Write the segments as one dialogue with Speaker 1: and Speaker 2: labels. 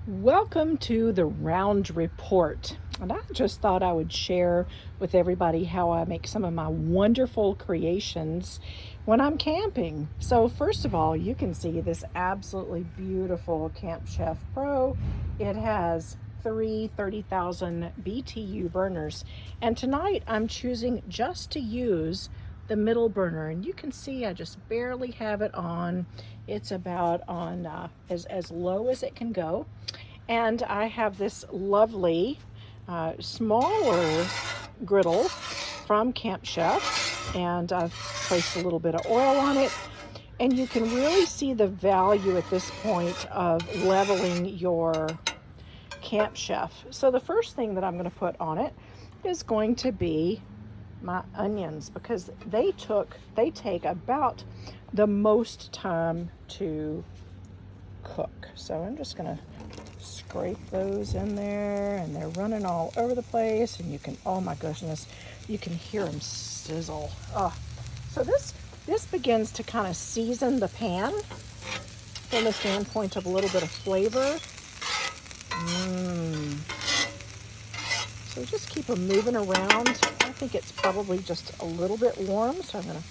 Speaker 1: Welcome to the Round Report. And I just thought I would share with everybody how I make some of my wonderful creations when I'm camping. So, first of all, you can see this absolutely beautiful Camp Chef Pro. It has three 30,000 BTU burners. And tonight I'm choosing just to use the middle burner, and you can see I just barely have it on. It's about on as low as it can go. And I have this lovely smaller griddle from Camp Chef, and I've placed a little bit of oil on it. And you can really see the value at this point of leveling your Camp Chef. So the first thing that I'm going to put on it is going to be my onions, because they take about the most time to cook. So I'm just going to scrape those in there, and they're running all over the place, and you can, oh my goodness, you can hear them sizzle. So this begins to kind of season the pan from the standpoint of a little bit of flavor. So just keep them moving around. I think it's probably just a little bit warm, so I'm gonna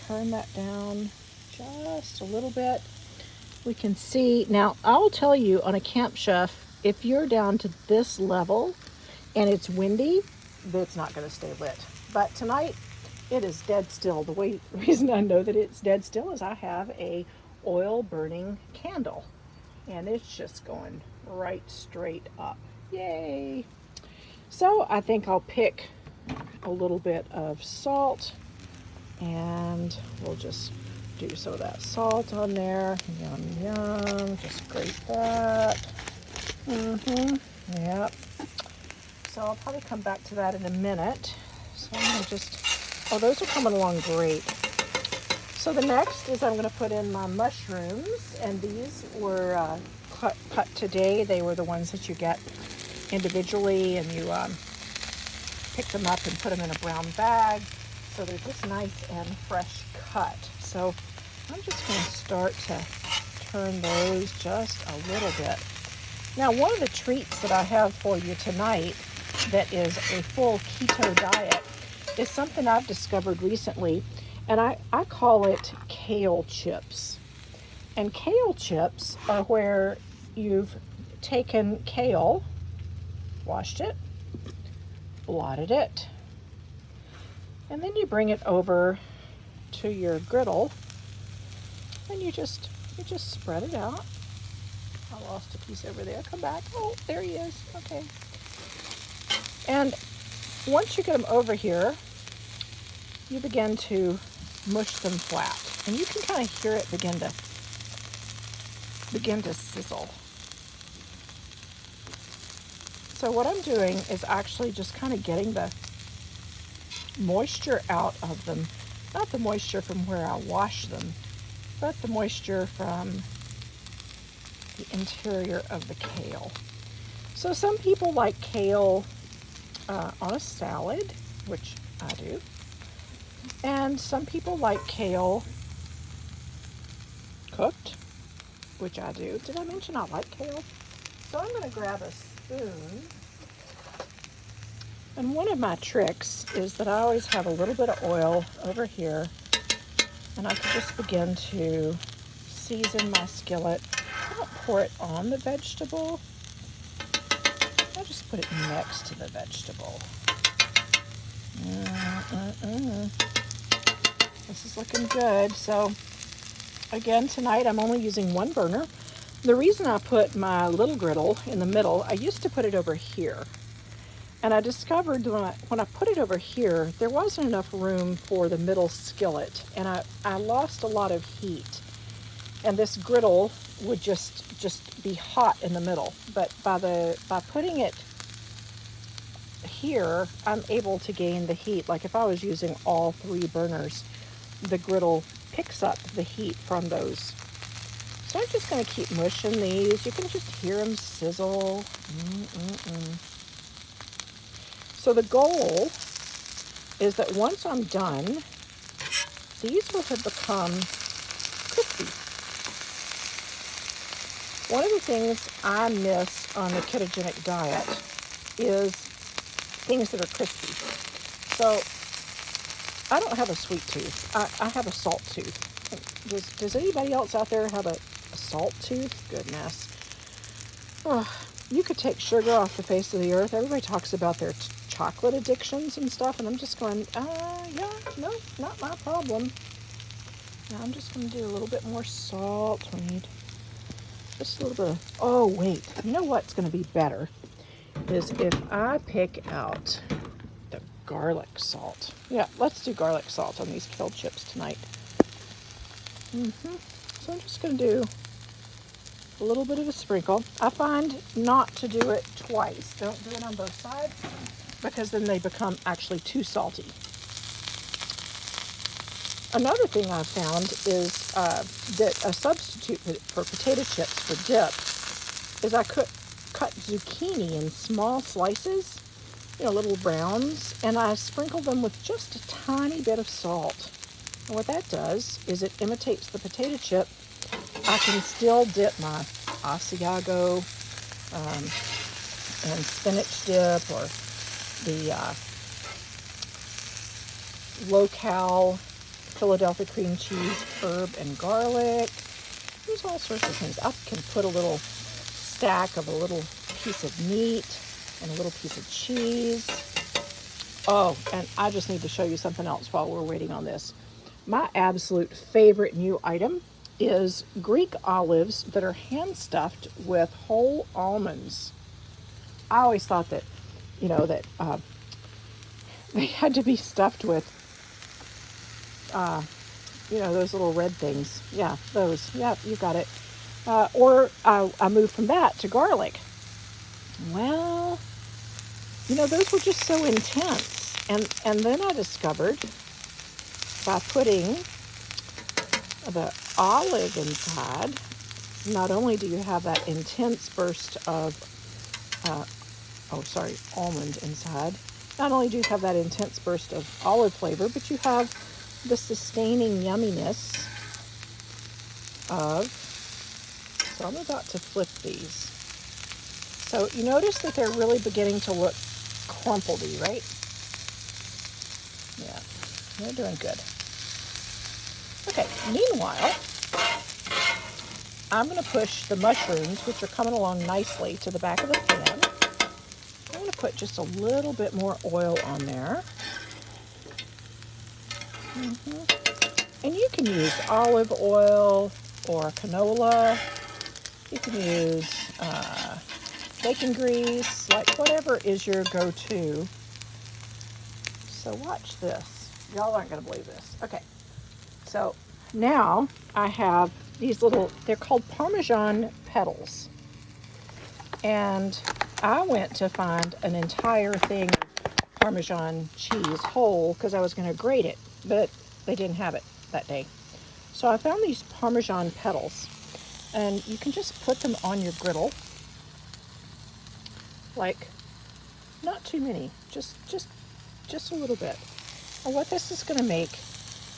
Speaker 1: turn that down just a little bit. We can see, now I'll tell you, on a Camp Chef, if you're down to this level and it's windy, it's not going to stay lit. But tonight it is dead still. The reason I know that it's dead still is I have a oil burning candle, and it's just going right straight up. Yay! So I think I'll pick a little bit of salt, and we'll just do some of that salt on there. Yum, yum. Just grate that. Yep. So I'll probably come back to that in a minute. So I'm going to just, those are coming along great. So the next is I'm going to put in my mushrooms, and these were cut today. They were the ones that you get individually, and you pick them up and put them in a brown bag. So they're just nice and fresh cut. So I'm just going to start to turn those just a little bit. Now, one of the treats that I have for you tonight that is a full keto diet is something I've discovered recently, and I call it kale chips. And kale chips are where you've taken kale, washed it, blotted it, and then you bring it over to your griddle, and you just spread it out. I lost a piece over there. Come back. Oh, there he is. Okay. And once you get them over here, you begin to mush them flat, and you can kind of hear it begin to sizzle. So what I'm doing is actually just kind of getting the moisture out of them. Not the moisture from where I wash them, but the moisture from the interior of the kale. So some people like kale on a salad, which I do. And some people like kale cooked, which I do. Did I mention I like kale? So I'm going to grab a spoon. And one of my tricks is that I always have a little bit of oil over here, and I can just begin to season my skillet. I don't pour it on the vegetable. I just put it next to the vegetable. This is looking good. So again, tonight I'm only using one burner. The reason I put my little griddle in the middle, I used to put it over here. And I discovered when I put it over here, there wasn't enough room for the middle skillet, and I lost a lot of heat. And this griddle would just be hot in the middle. But by putting it here, I'm able to gain the heat. Like if I was using all three burners, the griddle picks up the heat from those. So I'm just going to keep mushing these. You can just hear them sizzle. So the goal is that once I'm done, these will have become crispy. One of the things I miss on the ketogenic diet is things that are crispy. So I don't have a sweet tooth. I have a salt tooth. Does anybody else out there have a salt tooth? Goodness. Oh, you could take sugar off the face of the earth. Everybody talks about their chocolate addictions and stuff, and I'm just going, yeah, no, not my problem. Now I'm just going to do a little bit more salt. We need just a little bit of, oh wait, you know what's going to be better is if I pick out the garlic salt. Yeah, let's do garlic salt on these kale chips tonight. So I'm just going to do a little bit of a sprinkle. I find not to do it twice. Don't do it on both sides because then they become actually too salty. Another thing I've found is that a substitute for potato chips for dip is I cut zucchini in small slices, little browns, and I sprinkle them with just a tiny bit of salt. And what that does is it imitates the potato chip. I can still dip my Asiago and spinach dip, or the local Philadelphia cream cheese, herb and garlic. There's all sorts of things. I can put a little stack of a little piece of meat and a little piece of cheese. Oh, and I just need to show you something else while we're waiting on this. My absolute favorite new item is Greek olives that are hand stuffed with whole almonds. I always thought that, that they had to be stuffed with those little red things. Yeah, those. Yeah, you got it. Or I moved from that to garlic. Well, those were just so intense. And then I discovered by putting the olive inside, not only do you have that intense burst of, almond inside, not only do you have that intense burst of olive flavor, but you have the sustaining yumminess of, so I'm about to flip these. So you notice that they're really beginning to look crumpledy, right? Yeah, they're doing good. Okay, meanwhile, I'm going to push the mushrooms, which are coming along nicely, to the back of the pan. I'm going to put just a little bit more oil on there. And you can use olive oil or canola. You can use bacon grease, like whatever is your go-to. So watch this. Y'all aren't going to believe this. Okay. So now I have these little, they're called Parmesan petals. And I went to find an entire thing of Parmesan cheese whole because I was going to grate it, but they didn't have it that day. So I found these Parmesan petals, and you can just put them on your griddle, like not too many, just a little bit. And what this is going to make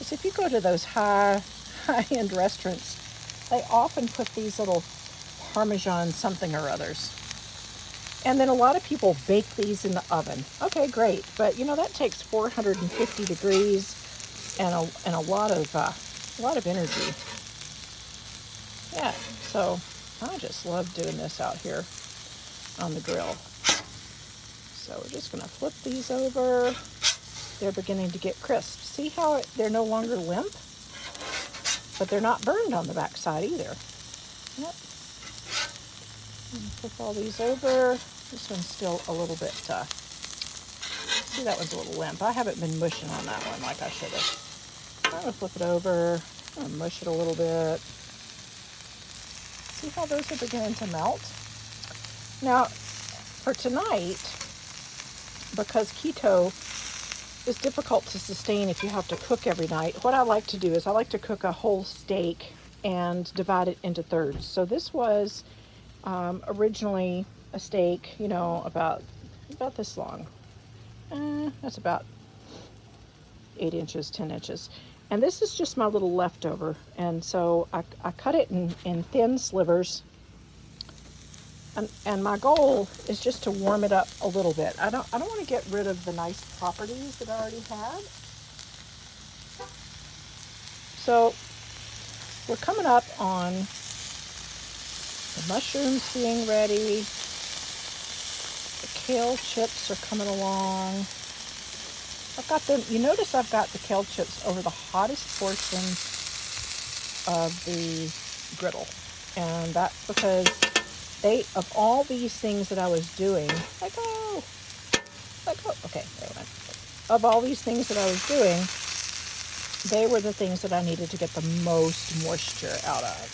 Speaker 1: is, if you go to those high-end restaurants, they often put these little Parmesan something or others. And then a lot of people bake these in the oven. Okay, great. But that takes 450 degrees and a lot of energy. Yeah, so I just love doing this out here on the grill. So we're just going to flip these over. They're beginning to get crisp. See how they're no longer limp? But they're not burned on the back side either. Yep. Flip all these over. This one's still a little bit, see, that one's a little limp. I haven't been mushing on that one like I should have. I'm going to flip it over. I'm going to mush it a little bit. See how those are beginning to melt? Now, for tonight, because keto is difficult to sustain if you have to cook every night, what I like to do is I like to cook a whole steak and divide it into thirds. So this was originally a steak, about this long. That's about 8 inches, 10 inches. And this is just my little leftover. And so I cut it in thin slivers. And my goal is just to warm it up a little bit. I don't want to get rid of the nice properties that I already have. So we're coming up on the mushrooms being ready. The kale chips are coming along. I've got them, you notice I've got the kale chips over the hottest portion of the griddle. And that's because of all these things that I was doing, okay, there we went. Of all these things that I was doing, they were the things that I needed to get the most moisture out of.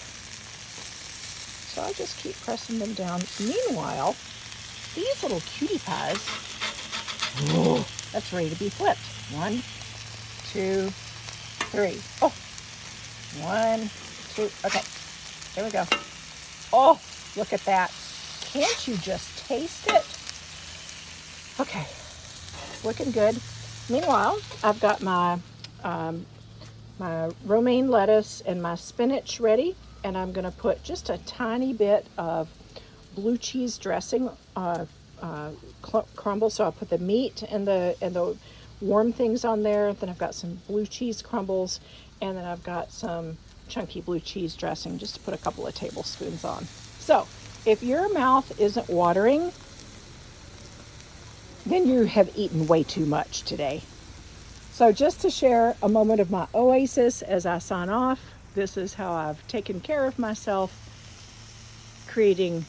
Speaker 1: So I just keep pressing them down. Meanwhile, these little cutie pies, that's ready to be flipped. 1, 2, 3. Oh, 1, 2, okay, here we go. Oh, look at that. Can't you just taste it? Okay, looking good. Meanwhile, I've got my my romaine lettuce and my spinach ready, and I'm going to put just a tiny bit of blue cheese dressing crumble. So I'll put the meat and the warm things on there. Then I've got some blue cheese crumbles, and then I've got some chunky blue cheese dressing just to put a couple of tablespoons on. So if your mouth isn't watering, then you have eaten way too much today. So just to share a moment of my oasis as I sign off, this is how I've taken care of myself, creating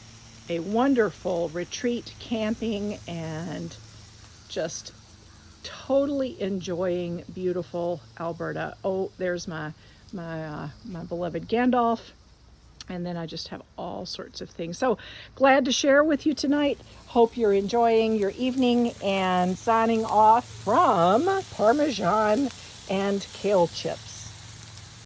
Speaker 1: a wonderful retreat camping and just totally enjoying beautiful Alberta. Oh, there's my beloved Gandalf. And then I just have all sorts of things. So glad to share with you tonight. Hope you're enjoying your evening, and signing off from Parmesan and kale chips.